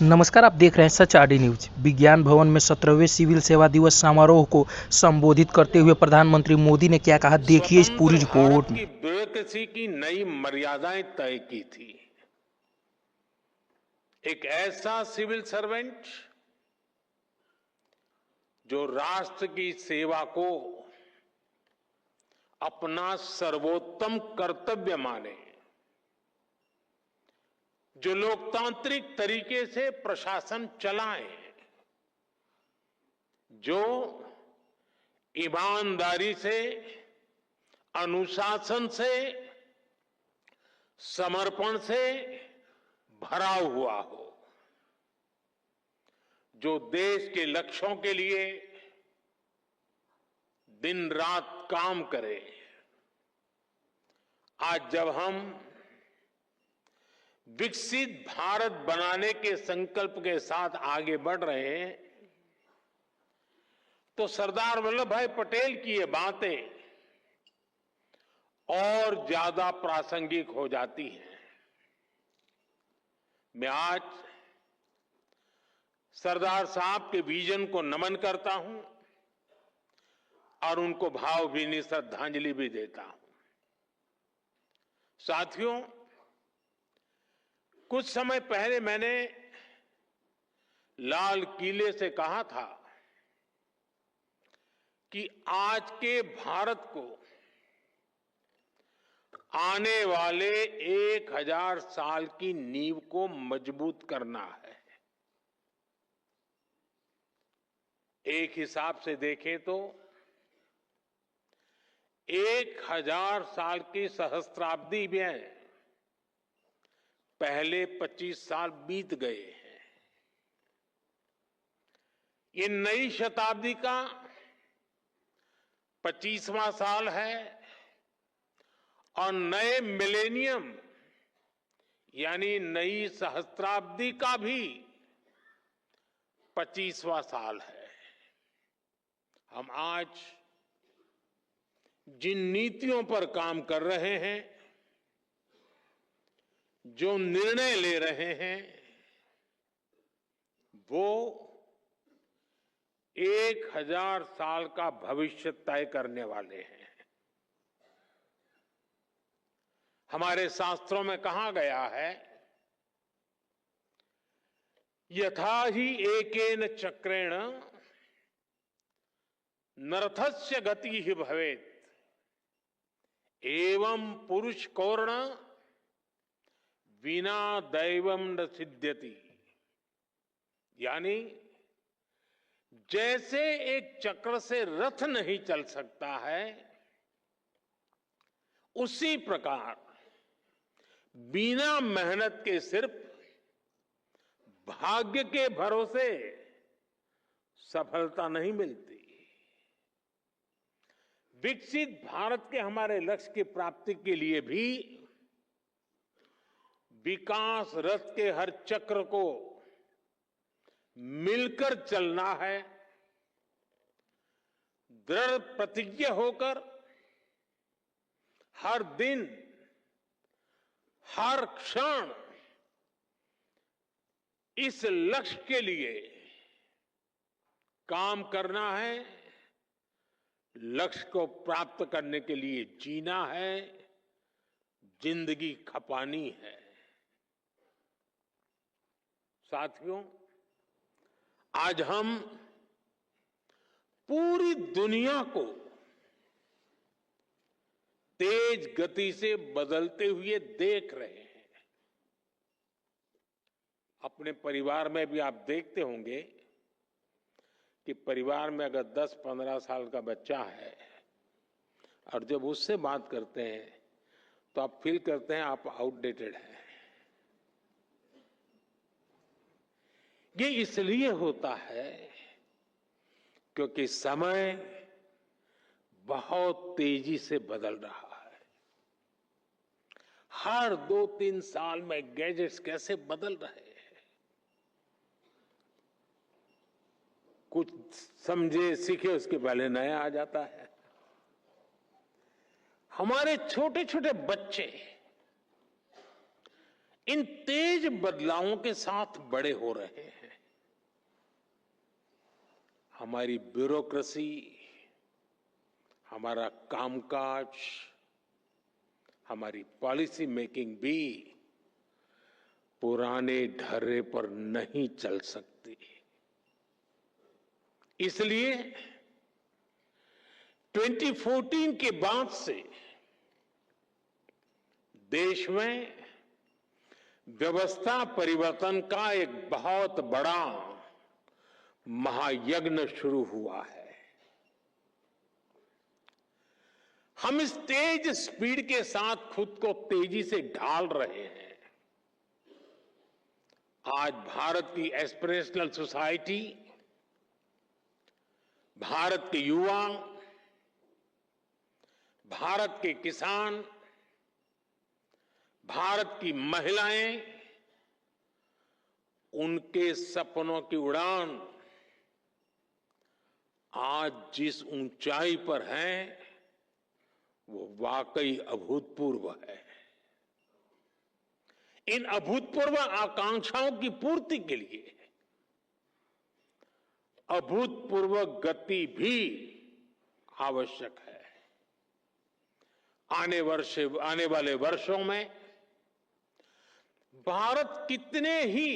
नमस्कार, आप देख रहे हैं सच आरडी न्यूज। विज्ञान भवन में 17वें सिविल सेवा दिवस समारोह को संबोधित करते हुए प्रधानमंत्री मोदी ने क्या कहा, देखिए इस पूरी स्वतंत्र भारत रिपोर्ट में। की ब्यूरोक्रेसी की नई मर्यादाएं तय की थी। एक ऐसा सिविल सर्वेंट जो राष्ट्र की सेवा को अपना सर्वोत्तम कर्तव्य माने, जो लोकतांत्रिक तरीके से प्रशासन चलाए, जो ईमानदारी से, अनुशासन से, समर्पण से भरा हुआ हो, जो देश के लक्ष्यों के लिए दिन रात काम करे। आज जब हम विकसित भारत बनाने के संकल्प के साथ आगे बढ़ रहे हैं, तो सरदार वल्लभ भाई पटेल की ये बातें और ज्यादा प्रासंगिक हो जाती हैं। मैं आज सरदार साहब के विजन को नमन करता हूं और उनको भावभीनी श्रद्धांजलि भी देता हूं। साथियों, कुछ समय पहले मैंने लाल किले से कहा था कि आज के भारत को आने वाले 1000 साल की नींव को मजबूत करना है। एक हिसाब से देखें तो 1000 साल की सहस्त्राब्दी में पहले 25 साल बीत गए हैं। ये नई शताब्दी का 25वां साल है और नए मिलेनियम यानी नई सहस्त्राब्दी का भी 25वां साल है। हम आज जिन नीतियों पर काम कर रहे हैं, जो निर्णय ले रहे हैं, वो 1000 साल का भविष्य तय करने वाले हैं। हमारे शास्त्रों में कहा गया है, यथा ही एकेन चक्रेण नरथस्य गति ही भवेत् एवं पुरुष कौर्ण बिना दैवम न सिद्ध्यति। यानी जैसे एक चक्र से रथ नहीं चल सकता है, उसी प्रकार बिना मेहनत के सिर्फ भाग्य के भरोसे सफलता नहीं मिलती। विकसित भारत के हमारे लक्ष्य की प्राप्ति के लिए भी विकास रथ के हर चक्र को मिलकर चलना है। दृढ़ प्रतिज्ञ होकर हर दिन, हर क्षण इस लक्ष्य के लिए काम करना है। लक्ष्य को प्राप्त करने के लिए जीना है, जिंदगी खपानी है। साथियों, आज हम पूरी दुनिया को तेज गति से बदलते हुए देख रहे हैं। अपने परिवार में भी आप देखते होंगे कि परिवार में अगर 10-15 साल का बच्चा है और जब उससे बात करते हैं तो आप फील करते हैं आप आउटडेटेड हैं। ये इसलिए होता है क्योंकि समय बहुत तेजी से बदल रहा है। हर 2-3 साल में गैजेट्स कैसे बदल रहे हैं, कुछ समझे सीखे उसके पहले नया आ जाता है। हमारे छोटे छोटे बच्चे इन तेज बदलावों के साथ बड़े हो रहे हैं। हमारी ब्यूरोक्रेसी, हमारा कामकाज, हमारी पॉलिसी मेकिंग भी पुराने ढर्रे पर नहीं चल सकती। इसलिए 2014 के बाद से देश में व्यवस्था परिवर्तन का एक बहुत बड़ा महायज्ञ शुरू हुआ है। हम इस तेज स्पीड के साथ खुद को तेजी से ढाल रहे हैं। आज भारत की एस्पिरेशनल सोसाइटी, भारत के युवा, भारत के किसान, भारत की महिलाएं, उनके सपनों की उड़ान आज जिस ऊंचाई पर है वो वाकई अभूतपूर्व है। इन अभूतपूर्व आकांक्षाओं की पूर्ति के लिए अभूतपूर्व गति भी आवश्यक है। आने वाले वर्षों में भारत कितने ही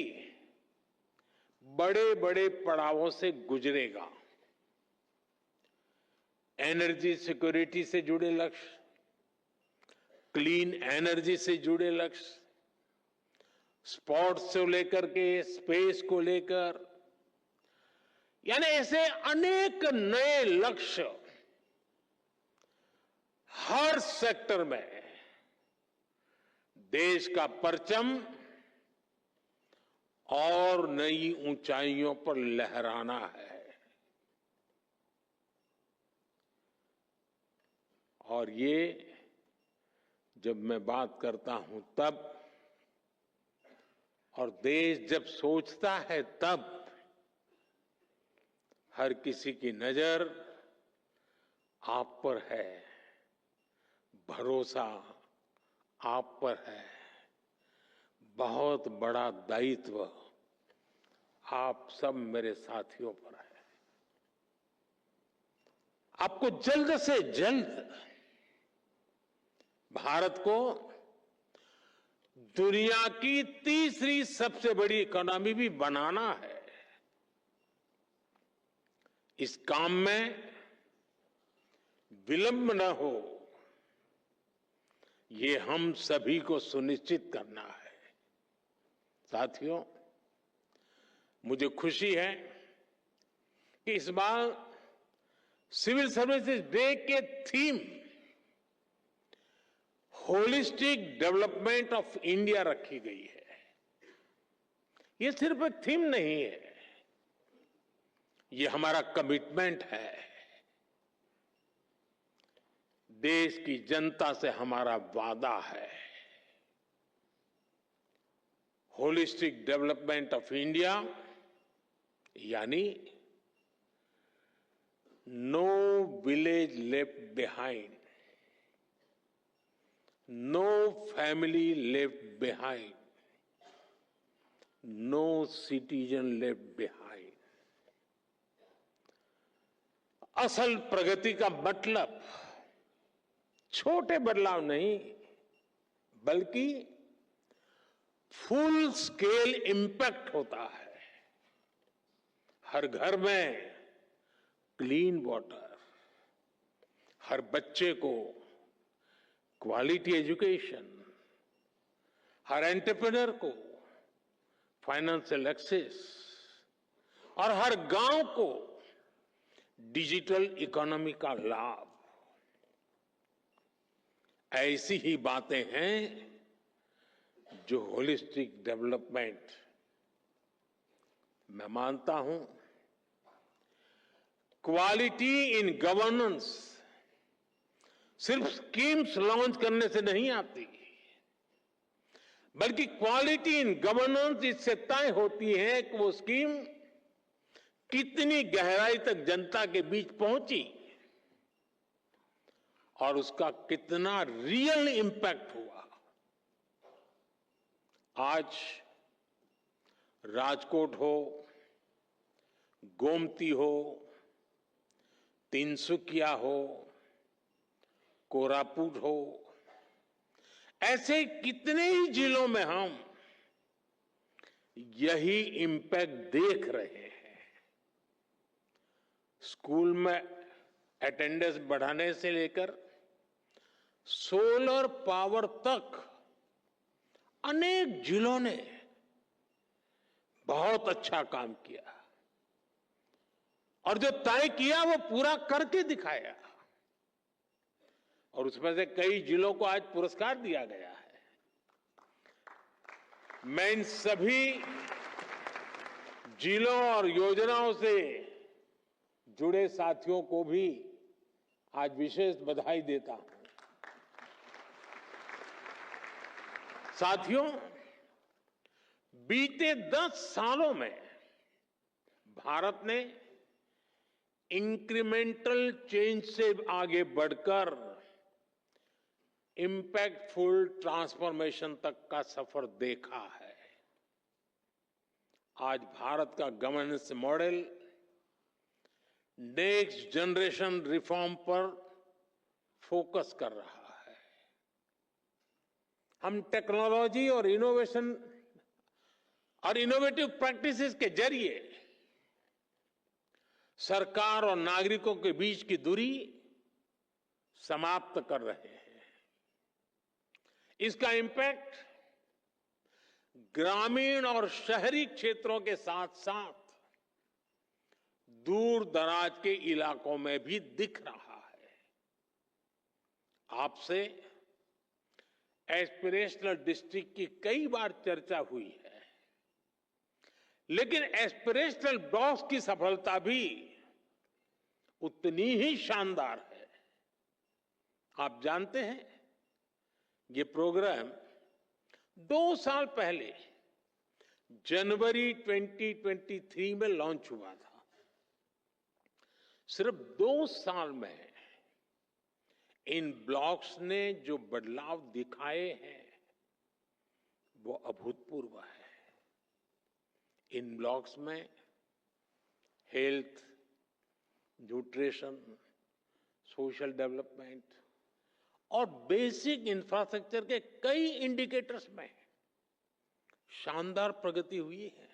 बड़े बड़े पड़ावों से गुजरेगा। एनर्जी सिक्योरिटी से जुड़े लक्ष्य, क्लीन एनर्जी से जुड़े लक्ष्य, स्पोर्ट्स से लेकर के स्पेस को लेकर, यानी ऐसे अनेक नए लक्ष्य हर सेक्टर में देश का परचम और नई ऊंचाइयों पर लहराना है। और ये जब मैं बात करता हूं तब, और देश जब सोचता है तब, हर किसी की नजर आप पर है, भरोसा आप पर है, बहुत बड़ा दायित्व आप सब मेरे साथियों पर है। आपको जल्द से जल्द भारत को दुनिया की तीसरी सबसे बड़ी इकोनॉमी भी बनाना है। इस काम में विलंब न हो, ये हम सभी को सुनिश्चित करना है। साथियों, मुझे खुशी है कि इस बार सिविल सर्विसेज डे के theme holistic development of India रखी गई है। ये सिर्फ एक थीम नहीं है, ये हमारा कमिटमेंट है। देश की जनता से हमारा वादा है। होलिस्टिक डेवलपमेंट ऑफ इंडिया यानी no village left behind, no family left behind, no citizen left behind. असल प्रगति का मतलब छोटे बदलाव नहीं, बल्कि फुल स्केल इंपैक्ट होता है। हर घर में क्लीन वाटर, हर बच्चे को क्वालिटी एजुकेशन, हर एंटरप्रेन्योर को फाइनेंशियल एक्सेस और हर गांव को डिजिटल इकोनॉमी का लाभ। ऐसी ही बातें हैं जो होलिस्टिक डेवलपमेंट, मैं मानता हूं, क्वालिटी इन गवर्नेंस सिर्फ स्कीम्स लॉन्च करने से नहीं आती, बल्कि क्वालिटी इन गवर्नेंस इससे तय होती है कि वो स्कीम कितनी गहराई तक जनता के बीच पहुंची और उसका कितना रियल इंपैक्ट हुआ। आज राजकोट हो, गोमती हो, तिनसुकिया हो, कोरापुट हो, ऐसे कितने ही जिलों में हम यही इम्पैक्ट देख रहे हैं। स्कूल में अटेंडेंस बढ़ाने से लेकर सोलर पावर तक अनेक जिलों ने बहुत अच्छा काम किया और जो तय किया वो पूरा करके दिखाया और उसमें से कई जिलों को आज पुरस्कार दिया गया है। मैं इन सभी जिलों और योजनाओं से जुड़े साथियों को भी आज विशेष बधाई देता हूं। साथियों, बीते 10 सालों में भारत ने इंक्रीमेंटल चेंज से आगे बढ़कर इंपैक्टफुल ट्रांसफॉर्मेशन तक का सफर देखा है। आज भारत का governance model next generation reform पर फोकस कर रहा है। हम टेक्नोलॉजी और इनोवेशन और इनोवेटिव प्रैक्टिसेस के जरिए सरकार और नागरिकों के बीच की दूरी समाप्त कर रहे हैं। इसका इम्पैक्ट ग्रामीण और शहरी क्षेत्रों के साथ साथ दूर दराज के इलाकों में भी दिख रहा है। आपसे एस्पिरेशनल डिस्ट्रिक्ट की कई बार चर्चा हुई है, लेकिन एस्पिरेशनल ब्लॉक्स की सफलता भी उतनी ही शानदार है। आप जानते हैं, ये प्रोग्राम 2 साल पहले जनवरी 2023 में लॉन्च हुआ था। सिर्फ 2 साल में इन ब्लॉक्स ने जो बदलाव दिखाए हैं वो अभूतपूर्व है। इन ब्लॉक्स में हेल्थ, न्यूट्रिशन, सोशल डेवलपमेंट और बेसिक इंफ्रास्ट्रक्चर के कई इंडिकेटर्स में शानदार प्रगति हुई है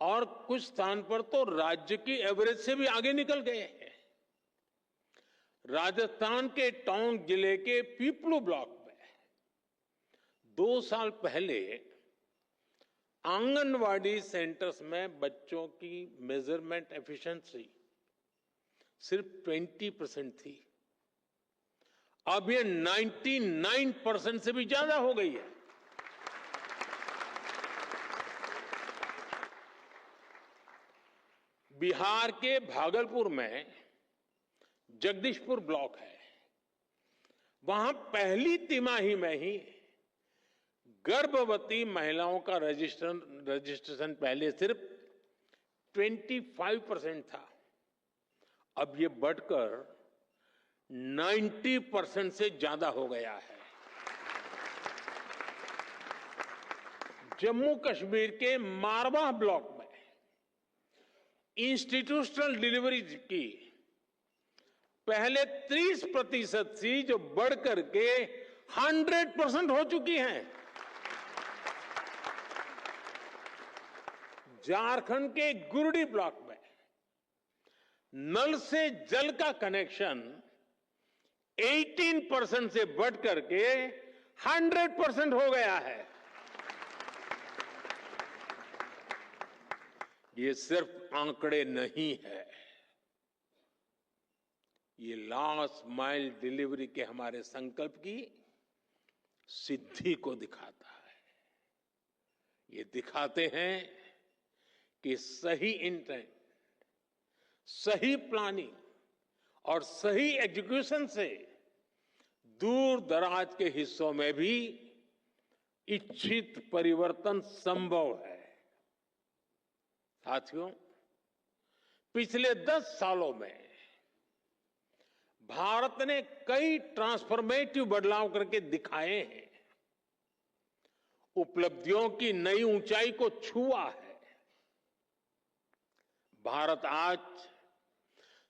और कुछ स्थान पर तो राज्य की एवरेज से भी आगे निकल गए हैं। राजस्थान के टोंक जिले के पीपलू ब्लॉक में 2 साल पहले आंगनवाड़ी सेंटर्स में बच्चों की मेजरमेंट एफिशिएंसी सिर्फ 20% थी। अब ये 99% से भी ज्यादा हो गई है। बिहार के भागलपुर में जगदीशपुर ब्लॉक है। वहां पहली तिमाही में ही गर्भवती महिलाओं का रजिस्ट्रेशन पहले सिर्फ 25% था, अब ये बढ़कर 90% से ज्यादा हो गया है। जम्मू कश्मीर के मारवाह ब्लॉक में इंस्टीट्यूशनल डिलीवरी की पहले 30% थी, जो बढ़कर के 100% हो चुकी हैं। झारखंड के गुरडी ब्लॉक में नल से जल का कनेक्शन 18% से बढ़कर के 100% हो गया है। ये सिर्फ आंकड़े नहीं है, ये लास्ट माइल डिलीवरी के हमारे संकल्प की सिद्धि को दिखाता है। ये दिखाते हैं कि सही इंटेंट, सही प्लानिंग और सही एग्जीक्यूशन से दूर दराज के हिस्सों में भी इच्छित परिवर्तन संभव है। साथियों, पिछले 10 सालों में भारत ने कई ट्रांसफॉर्मेटिव बदलाव करके दिखाए हैं। उपलब्धियों की नई ऊंचाई को छुआ है। भारत आज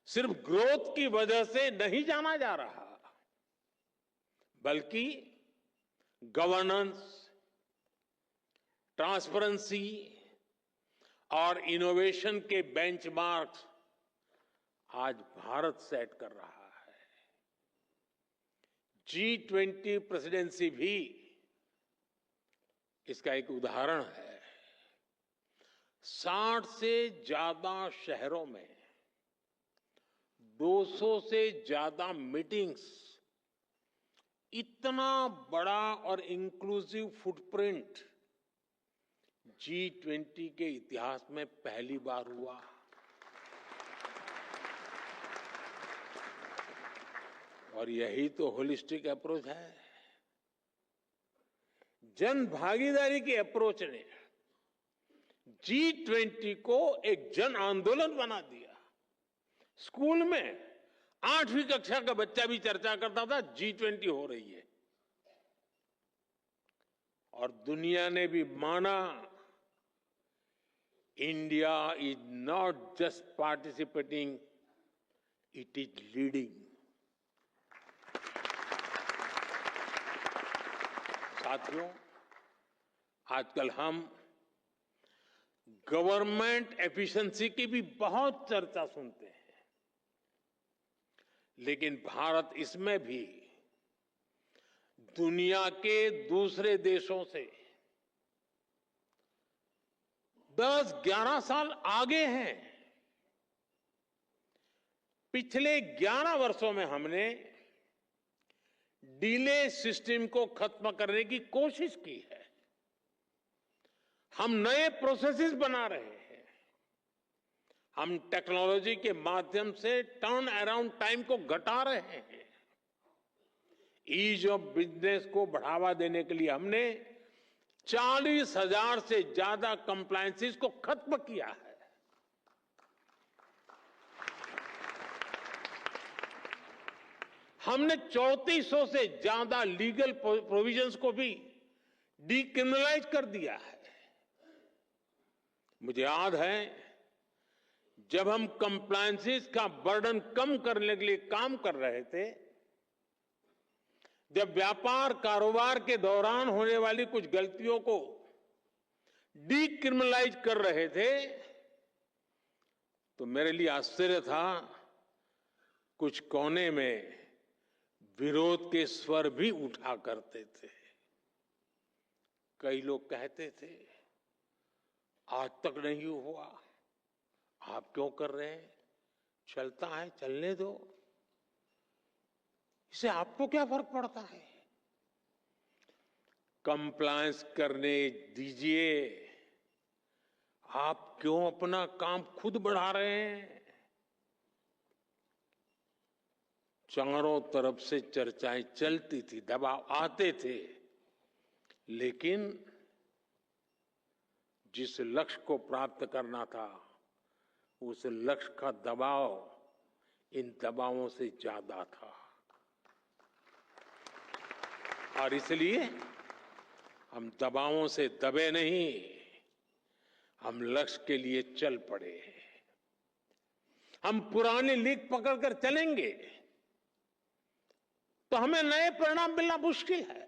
सिर्फ ग्रोथ की वजह से नहीं जाना जा रहा, बल्कि गवर्नेंस, ट्रांसपेरेंसी और इनोवेशन के बेंचमार्क्स आज भारत सेट कर रहा है। G20 प्रेसिडेंसी भी इसका एक उदाहरण है। 60 से ज्यादा शहरों में 200 से ज्यादा मीटिंग्स, इतना बड़ा और इंक्लूसिव फुटप्रिंट G20 के इतिहास में पहली बार हुआ। और यही तो होलिस्टिक अप्रोच है। जन भागीदारी की अप्रोच ने G20 को एक जन आंदोलन बना दिया। स्कूल में 8वीं कक्षा का बच्चा भी चर्चा करता था G20 हो रही है, और दुनिया ने भी माना India is not just participating, it is leading. साथियों, आजकल हम गवर्नमेंट एफिशिएंसी की भी बहुत चर्चा सुनते हैं, लेकिन भारत इसमें भी दुनिया के दूसरे देशों से 10-11 साल आगे हैं। पिछले 11 वर्षों में हमने डिले सिस्टम को खत्म करने की कोशिश की है। हम नए प्रोसेसेस बना रहे हैं। हम टेक्नोलॉजी के माध्यम से टर्न अराउंड टाइम को घटा रहे हैं। ईज ऑफ बिजनेस को बढ़ावा देने के लिए हमने 40,000 से ज्यादा कंप्लायंसेस को खत्म किया है। हमने 3400 से ज्यादा लीगल प्रोविजंस को भी डीक्रिमिनलाइज कर दिया है। मुझे याद है, जब हम कंप्लायंसेस का बर्डन कम करने के लिए काम कर रहे थे, जब व्यापार कारोबार के दौरान होने वाली कुछ गलतियों को डीक्रिमिनलाइज कर रहे थे, तो मेरे लिए आश्चर्य था, कुछ कोने में विरोध के स्वर भी उठा करते थे। कई लोग कहते थे, आज तक नहीं हुआ, आप क्यों कर रहे हैं? चलता है, चलने दो, इससे आपको क्या फर्क पड़ता है? कंप्लायंस करने दीजिए, आप क्यों अपना काम खुद बढ़ा रहे हैं? चारों तरफ से चर्चाएं चलती थी, दबाव आते थे, लेकिन जिस लक्ष्य को प्राप्त करना था, उस लक्ष्य का दबाव इन दबावों से ज्यादा था। और इसलिए हम दबावों से दबे नहीं, हम लक्ष्य के लिए चल पड़े। हम पुरानी लीक पकड़कर चलेंगे तो हमें नए परिणाम मिलना मुश्किल है।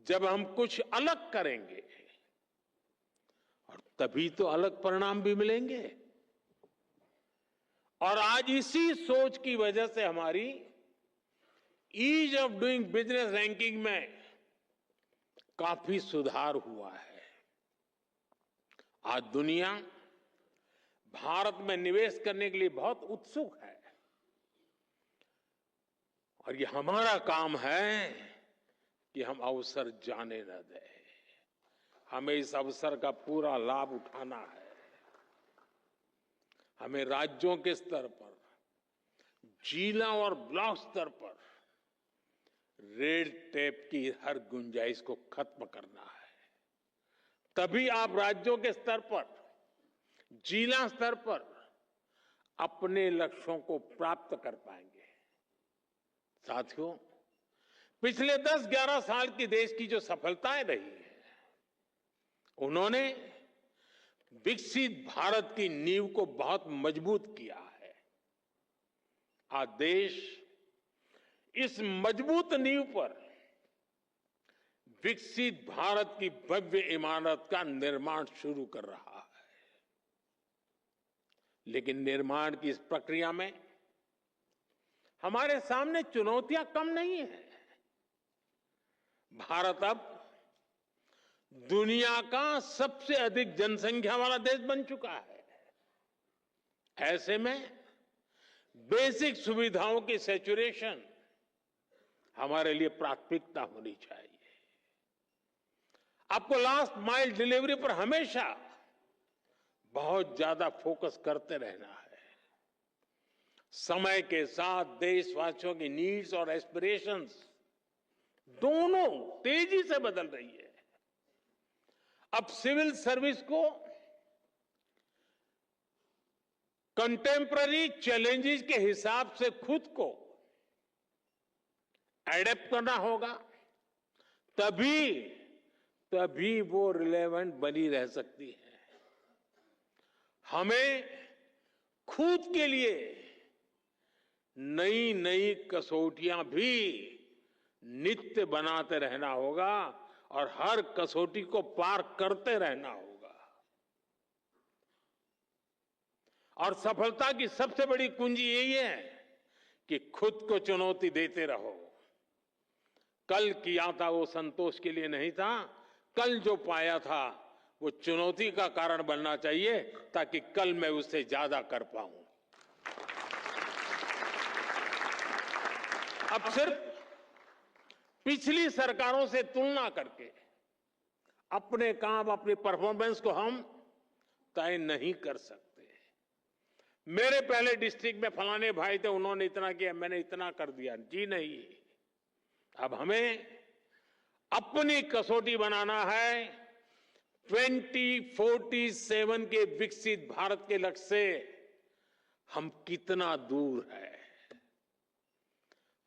जब हम कुछ अलग करेंगे, और तभी तो अलग परिणाम भी मिलेंगे। और आज इसी सोच की वजह से हमारी ease of doing business ranking में काफी सुधार हुआ है। आज दुनिया भारत में निवेश करने के लिए बहुत उत्सुक है, और ये हमारा काम है कि हम अवसर जाने न दें। हमें इस अवसर का पूरा लाभ उठाना है। हमें राज्यों के स्तर पर, जिला और ब्लॉक स्तर पर रेड टेप की हर गुंजाइश को खत्म करना है। तभी आप राज्यों के स्तर पर, जिला स्तर पर अपने लक्ष्यों को प्राप्त कर पाएंगे। साथियों, पिछले 10-11 साल की देश की जो सफलताएं रही है, उन्होंने विकसित भारत की नींव को बहुत मजबूत किया है। आज देश इस मजबूत नींव पर विकसित भारत की भव्य इमारत का निर्माण शुरू कर रहा है। लेकिन निर्माण की इस प्रक्रिया में हमारे सामने चुनौतियां कम नहीं है। भारत अब दुनिया का सबसे अधिक जनसंख्या वाला देश बन चुका है। ऐसे में बेसिक सुविधाओं की सैचुरेशन हमारे लिए प्राथमिकता होनी चाहिए। आपको लास्ट माइल डिलीवरी पर हमेशा बहुत ज्यादा फोकस करते रहना है। समय के साथ देशवासियों की नीड्स और एस्पिरेशंस दोनों तेजी से बदल रही है। अब सिविल सर्विस को कंटेम्पररी चैलेंजेस के हिसाब से खुद को एडेप्ट करना होगा, तभी वो रिलेवेंट बनी रह सकती है। हमें खुद के लिए नई नई कसौटियां भी नित्य बनाते रहना होगा और हर कसौटी को पार करते रहना होगा। और सफलता की सबसे बड़ी कुंजी यही है कि खुद को चुनौती देते रहो। कल किया था वो संतोष के लिए नहीं था, कल जो पाया था वो चुनौती का कारण बनना चाहिए, ताकि कल मैं उससे ज्यादा कर पाऊं। अब सिर्फ पिछली सरकारों से तुलना करके अपने काम, अपनी परफॉर्मेंस को हम तय नहीं कर सकते। मेरे पहले डिस्ट्रिक्ट में फलाने भाई थे, उन्होंने इतना किया, मैंने इतना कर दिया, जी नहीं। अब हमें अपनी कसौटी बनाना है। 2047 के विकसित भारत के लक्ष्य से हम कितना दूर है,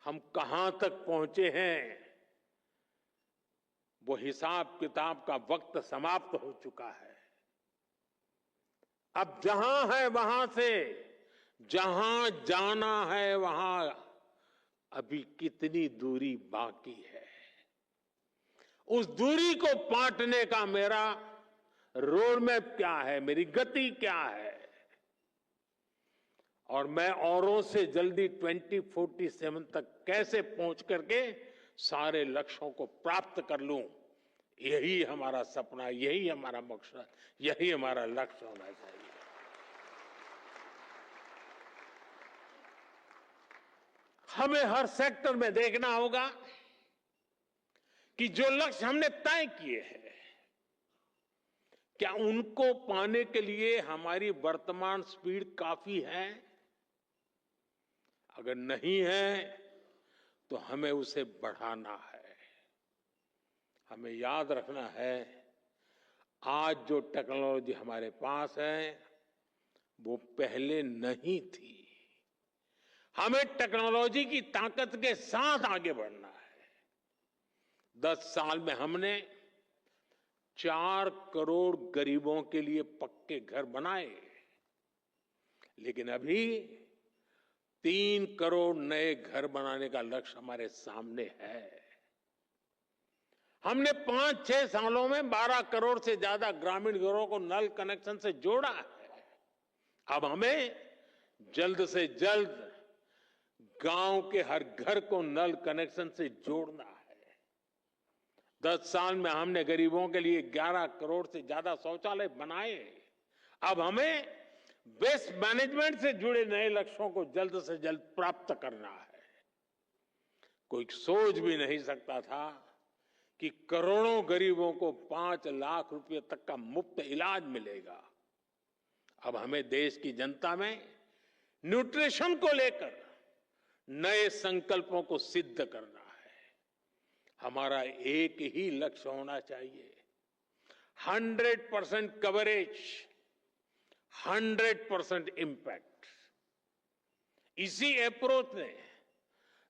हम कहां तक पहुंचे हैं, वो हिसाब किताब का वक्त समाप्त हो चुका है। अब जहां है वहां से जहां जाना है वहां अभी कितनी दूरी बाकी है, उस दूरी को पाटने का मेरा रोड मैप क्या है, मेरी गति क्या है, और मैं औरों से जल्दी 2047 तक कैसे पहुंच करके सारे लक्ष्यों को प्राप्त कर लूं, यही हमारा सपना, यही हमारा मकसद, यही हमारा लक्ष्य होना चाहिए। हमें हर सेक्टर में देखना होगा कि जो लक्ष्य हमने तय किए हैं, क्या उनको पाने के लिए हमारी वर्तमान स्पीड काफी है? अगर नहीं है तो हमें उसे बढ़ाना है। हमें याद रखना है, आज जो टेक्नोलॉजी हमारे पास है वो पहले नहीं थी। हमें टेक्नोलॉजी की ताकत के साथ आगे बढ़ना है। 10 साल में हमने 4 करोड़ गरीबों के लिए पक्के घर बनाए, लेकिन अभी 3 करोड़ नए घर बनाने का लक्ष्य हमारे सामने है। हमने 5-6 सालों में 12 करोड़ से ज्यादा ग्रामीण घरों को नल कनेक्शन से जोड़ा है। अब हमें जल्द से जल्द गांव के हर घर को नल कनेक्शन से जोड़ना है। 10 साल में हमने गरीबों के लिए 11 करोड़ से ज्यादा शौचालय बनाए। अब हमें वेस्ट मैनेजमेंट से जुड़े नए लक्ष्यों को जल्द से जल्द प्राप्त करना है। कोई सोच भी नहीं सकता था कि करोड़ों गरीबों को 5 लाख रुपए तक का मुफ्त इलाज मिलेगा। अब हमें देश की जनता में न्यूट्रिशन को लेकर नए संकल्पों को सिद्ध करना है। हमारा एक ही लक्ष्य होना चाहिए, 100% कवरेज, 100% इम्पैक्ट। इसी अप्रोच ने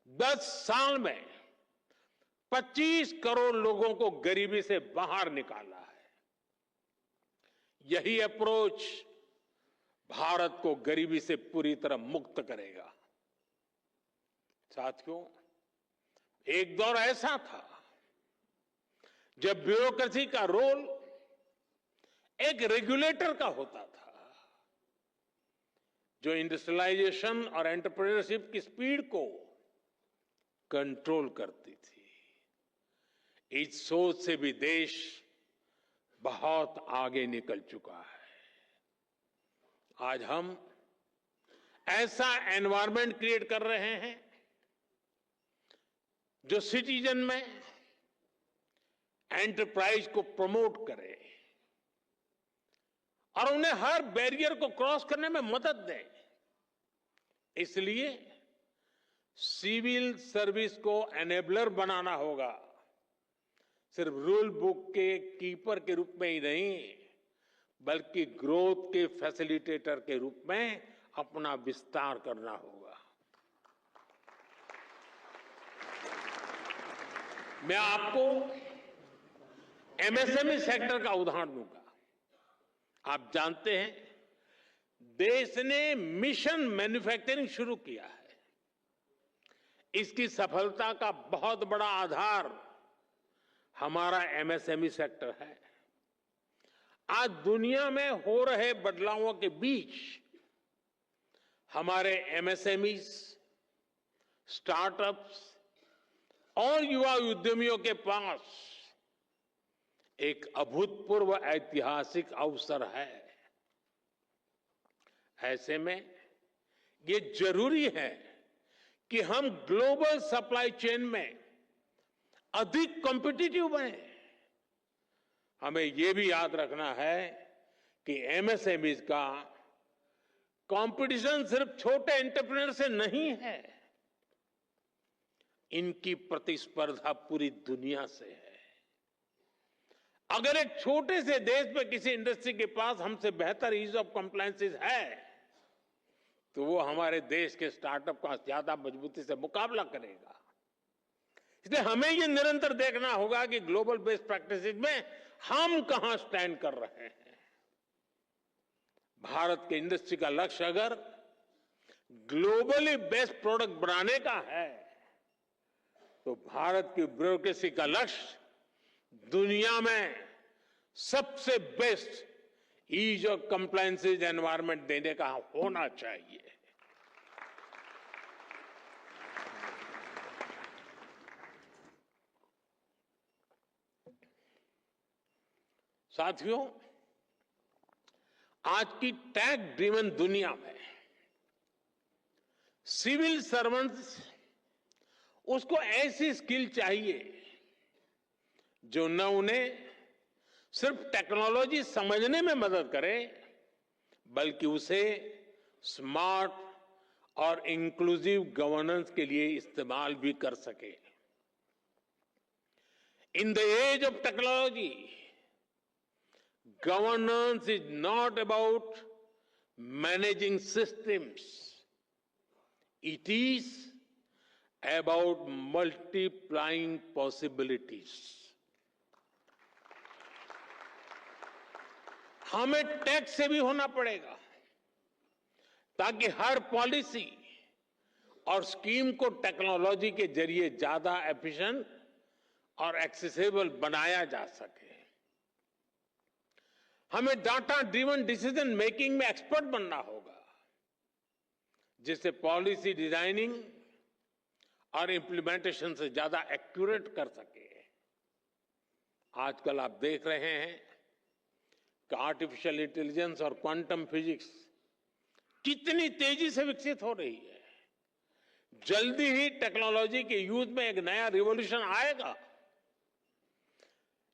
10 साल में 25 करोड़ लोगों को गरीबी से बाहर निकाला है। यही अप्रोच भारत को गरीबी से पूरी तरह मुक्त करेगा। साथियों, एक दौर ऐसा था जब ब्यूरोक्रेसी का रोल एक रेगुलेटर का होता था, जो इंडस्ट्रियलाइजेशन और एंटरप्रेन्योरशिप की स्पीड को कंट्रोल करती थी। इस सोच से भी देश बहुत आगे निकल चुका है। आज हम ऐसा एनवायरनमेंट क्रिएट कर रहे हैं जो सिटीजन में एंटरप्राइज को प्रमोट करे और उन्हें हर बैरियर को क्रॉस करने में मदद दे। इसलिए सिविल सर्विस को एनेबलर बनाना होगा, सिर्फ रूल बुक के कीपर के रूप में ही नहीं, बल्कि ग्रोथ के फैसिलिटेटर के रूप में अपना विस्तार करना होगा। मैं आपको एमएसएमई सेक्टर का उदाहरण दूंगा। आप जानते हैं, देश ने मिशन मैन्युफैक्चरिंग शुरू किया है। इसकी सफलता का बहुत बड़ा आधार हमारा एमएसएमई सेक्टर है। आज दुनिया में हो रहे बदलावों के बीच हमारे एमएसएमईज, स्टार्टअप्स और युवा उद्यमियों के पास एक अभूतपूर्व ऐतिहासिक अवसर है। ऐसे में ये जरूरी है कि हम ग्लोबल सप्लाई चेन में अधिक कॉम्पिटिटिव बने। हमें यह भी याद रखना है कि एमएसएमईज का कंपटीशन सिर्फ छोटे एंटरप्रेन्योर से नहीं है, इनकी प्रतिस्पर्धा पूरी दुनिया से है। अगर एक छोटे से देश में किसी इंडस्ट्री के पास हमसे बेहतर ईज ऑफ कंप्लायंसेस है, तो वो हमारे देश के स्टार्टअप का ज्यादा मजबूती से मुकाबला करेगा। इसलिए हमें ये निरंतर देखना होगा कि ग्लोबल बेस्ट प्रैक्टिसेस में हम कहां स्टैंड कर रहे हैं। भारत के इंडस्ट्री का लक्ष्य अगर ग्लोबली बेस्ट प्रोडक्ट बनाने का है, तो भारत की ब्यूरोक्रेसी का लक्ष्य दुनिया में सबसे best ease of compliances environment देने का होना चाहिए। साथियों, आज की टैग ड्रिवन दुनिया में सिविल सर्वेंट्स, उसको ऐसी स्किल चाहिए जो न उन्हें सिर्फ टेक्नोलॉजी समझने में मदद करे, बल्कि उसे स्मार्ट और इंक्लूसिव गवर्नेंस के लिए इस्तेमाल भी कर सके। In the age of technology, governance is not about managing systems. It is about multiplying possibilities. हमें टैक्स से भी होना पड़ेगा ताकि हर पॉलिसी और स्कीम को टेक्नोलॉजी के जरिए ज्यादा एफिशिएंट और एक्सेसिबल बनाया जा सके। हमें डाटा ड्रिवन डिसीजन मेकिंग में एक्सपर्ट बनना होगा, जिससे पॉलिसी डिजाइनिंग और इंप्लीमेंटेशन से ज्यादा एक्यूरेट कर सके। आजकल आप देख रहे हैं कि आर्टिफिशियल इंटेलिजेंस और क्वांटम फिजिक्स कितनी तेजी से विकसित हो रही है। जल्दी ही टेक्नोलॉजी के यूज में एक नया रिवॉल्यूशन आएगा।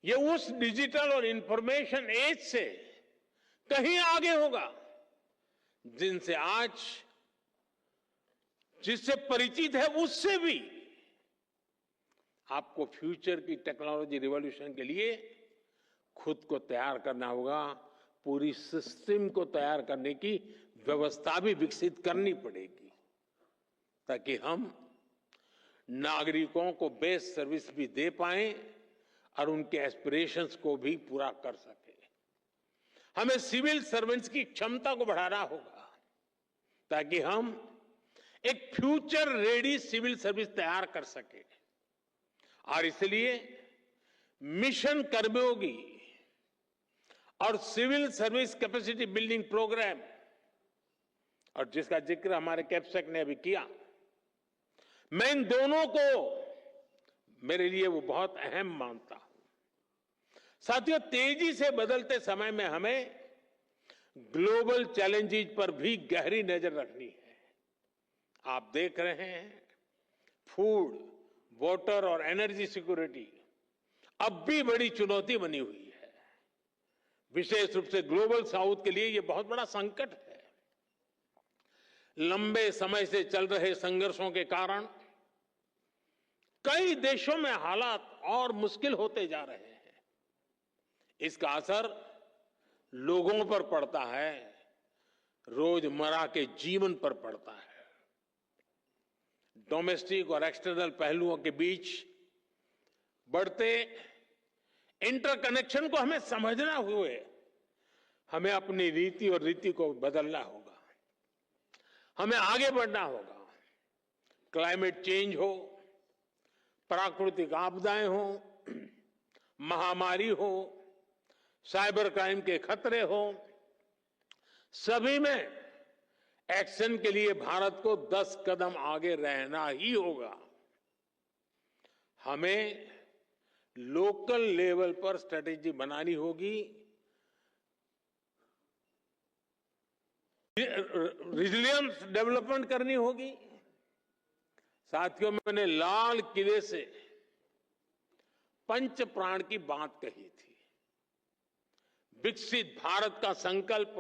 ये उस डिजिटल और इंफॉर्मेशन एज से कहीं आगे होगा जिनसे आज जिससे परिचित है उससे भी आपको फ्यूचर की टेक्नोलॉजी रिवॉल्यूशन के लिए खुद को तैयार करना होगा। पूरी सिस्टम को तैयार करने की व्यवस्था भी विकसित करनी पड़ेगी, ताकि हम नागरिकों को बेस्ट सर्विस भी दे पाएं और उनके एस्पिरेशंस को भी पूरा कर सके। हमें सिविल सर्वेंट्स की क्षमता को बढ़ाना होगा ताकि हम एक फ्यूचर रेडी सिविल सर्विस तैयार कर सके। और इसलिए मिशन कर्मयोगी और civil service capacity building program, और जिसका जिक्र हमारे कैप्सेक ने अभी किया, मैं इन दोनों को मेरे लिए वो बहुत अहम मानता हूं। साथियों, तेजी से बदलते समय में हमें ग्लोबल चैलेंजेस पर भी गहरी नजर रखनी है। आप देख रहे हैं, फूड, वाटर और एनर्जी सिक्योरिटी अब भी बड़ी चुनौती बनी हुई है। विशेष रूप से ग्लोबल साउथ के लिए यह बहुत बड़ा संकट है। लंबे समय से चल रहे संघर्षों के कारण कई देशों में हालात और मुश्किल होते जा रहे हैं। इसका असर लोगों पर पड़ता है, रोजमर्रा के जीवन पर पड़ता है। डोमेस्टिक और एक्सटर्नल पहलुओं के बीच बढ़ते इंटरकनेक्शन को हमें समझना हुए हमें अपनी रीति और रीति को बदलना होगा। हमें आगे बढ़ना होगा। क्लाइमेट चेंज हो, प्राकृतिक आपदाएं हो, महामारी हो, साइबर क्राइम के खतरे हो, सभी में एक्शन के लिए भारत को 10 कदम आगे रहना ही होगा। हमें लोकल लेवल पर स्ट्रेटेजी बनानी होगी, रिजिलियंस डेवलपमेंट करनी होगी। साथियों, मैंने लाल किले से पंच प्राण की बात कही थी। विकसित भारत का संकल्प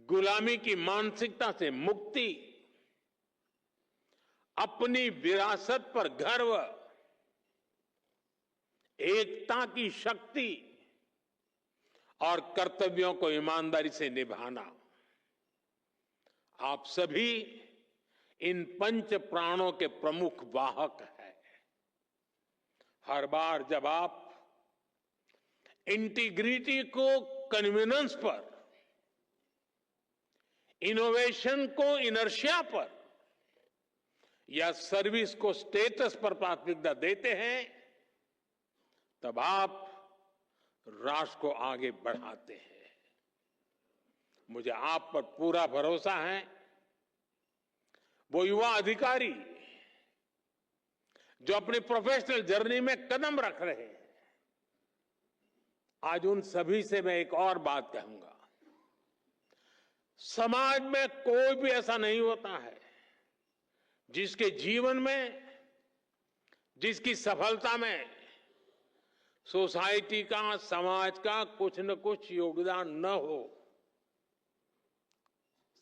गुलामी की मानसिकता से मुक्ति, अपनी विरासत पर गर्व, एकता की शक्ति और कर्तव्यों को ईमानदारी से निभाना। आप सभी इन पंच प्राणों के प्रमुख वाहक हैं। हर बार जब आप इंटीग्रिटी को कन्वीनियंस पर, इनोवेशन को इनर्शिया पर या सर्विस को स्टेटस पर प्राथमिकता देते हैं, तब आप राष्ट्र को आगे बढ़ाते हैं। मुझे आप पर पूरा भरोसा है। वो युवा अधिकारी जो अपनी प्रोफेशनल जर्नी में कदम रख रहे हैं, आज उन सभी से मैं एक और बात कहूंगा। समाज में कोई भी ऐसा नहीं होता है जिसके जीवन में, जिसकी सफलता में सोसाइटी का, समाज का कुछ न कुछ योगदान न हो।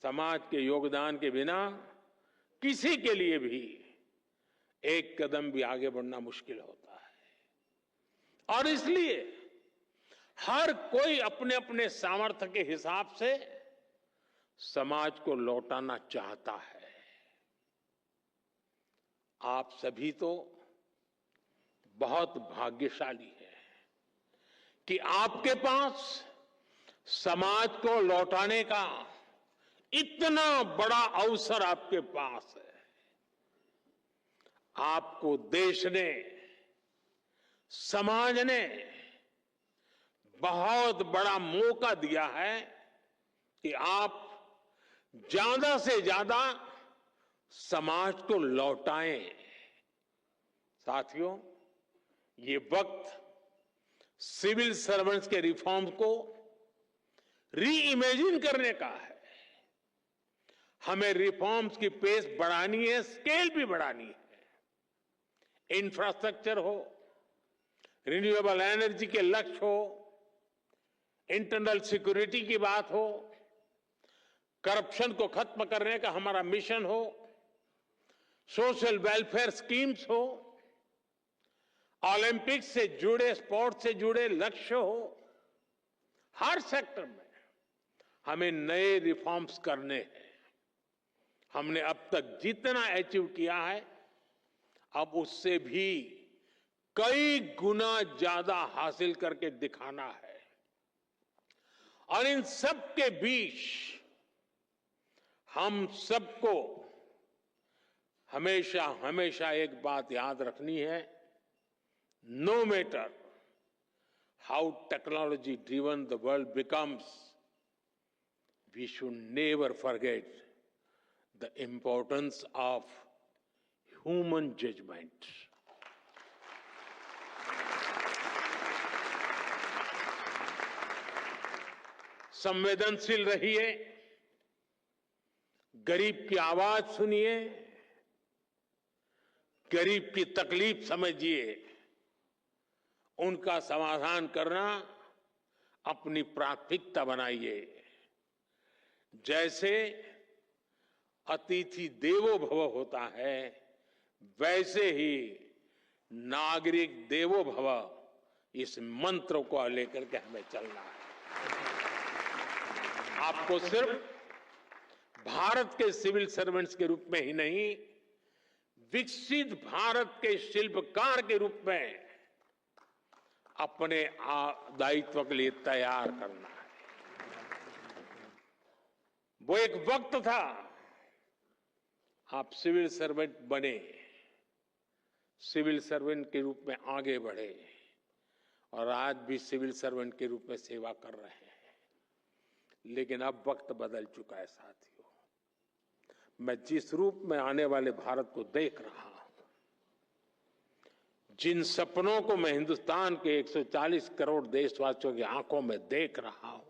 समाज के योगदान के बिना किसी के लिए भी एक कदम भी आगे बढ़ना मुश्किल होता है। और इसलिए हर कोई अपने अपने सामर्थ्य के हिसाब से समाज को लौटाना चाहता है। आप सभी तो बहुत भाग्यशाली हैं कि आपके पास समाज को लौटाने का इतना बड़ा अवसर आपके पास है। आपको देश ने, समाज ने बहुत बड़ा मौका दिया है कि आप ज्यादा से ज्यादा समाज को लौटाएं। साथियों, ये वक्त सिविल सर्वेंट्स के रिफॉर्म को री इमेजिन करने का है। हमें रिफॉर्म्स की पेस बढ़ानी है, स्केल भी बढ़ानी है। इंफ्रास्ट्रक्चर हो, रिन्यूएबल एनर्जी के लक्ष्य हो, इंटरनल सिक्योरिटी की बात हो, करप्शन को खत्म करने का हमारा मिशन हो, सोशल वेलफेयर स्कीम्स हो, ओलंपिक्स से जुड़े, स्पोर्ट्स से जुड़े लक्ष्य हो, हर सेक्टर में हमें नए रिफॉर्म्स करने हैं। हमने अब तक जितना अचीव किया है, अब उससे भी कई गुना ज्यादा हासिल करके दिखाना है। और इन सब के बीच हम सबको हमेशा हमेशा एक बात याद रखनी है, no matter how technology driven the world becomes, we should never forget the importance of human judgement. संवेदनशील रहिए, गरीब की आवाज सुनिए, गरीब की तकलीफ समझिए, उनका समाधान करना अपनी प्राथमिकता बनाइए। जैसे अतिथि देवो भव होता है, वैसे ही नागरिक देवो भव, इस मंत्र को लेकर के हमें चलना है। आपको सिर्फ भारत के सिविल सर्वेंट्स के रूप में ही नहीं, विकसित भारत के शिल्पकार के रूप में अपने दायित्व के लिए तैयार करना है। वो एक वक्त था, आप सिविल सर्वेंट बने, सिविल सर्वेंट के रूप में आगे बढ़े, और आज भी सिविल सर्वेंट के रूप में सेवा कर रहे हैं। लेकिन अब वक्त बदल चुका है साथियों। मैं जिस रूप में आने वाले भारत को देख रहा हूं, जिन सपनों को मैं हिंदुस्तान के 140 करोड़ देशवासियों की आंखों में देख रहा हूं,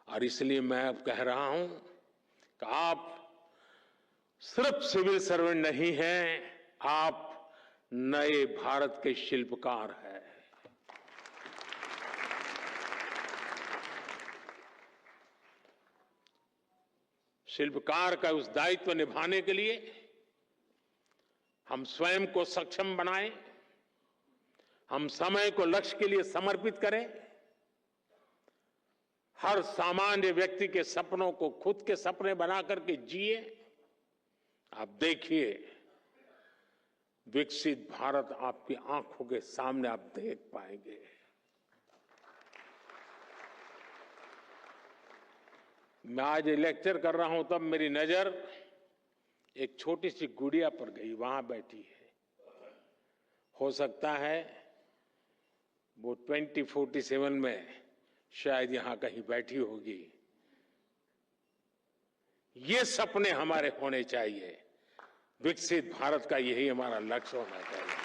और इसलिए मैं अब कह रहा हूं कि आप सिर्फ सिविल सर्वेंट नहीं हैं, आप नए भारत के शिल्पकार हैं। शिल्पकार का उस दायित्व निभाने के लिए हम स्वयं को सक्षम बनाएं, हम समय को लक्ष्य के लिए समर्पित करें, हर सामान्य व्यक्ति के सपनों को खुद के सपने बना करके जिए। आप देखिए, विकसित भारत आपकी आंखों के सामने आप देख पाएंगे। मैं आज लेक्चर कर रहा हूं, तब मेरी नजर एक छोटी सी गुड़िया पर गई, वहां बैठी है। हो सकता है वो 2047 में शायद यहां कहीं बैठी होगी। ये सपने हमारे होने चाहिए, विकसित भारत का यही हमारा लक्ष्य होना चाहिए।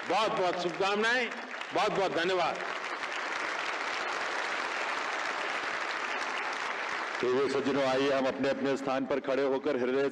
बहुत बहुत शुभकामनाएं, बहुत बहुत धन्यवाद। प्रिय सज्जनों, आइए हम अपने अपने स्थान पर खड़े होकर हृदय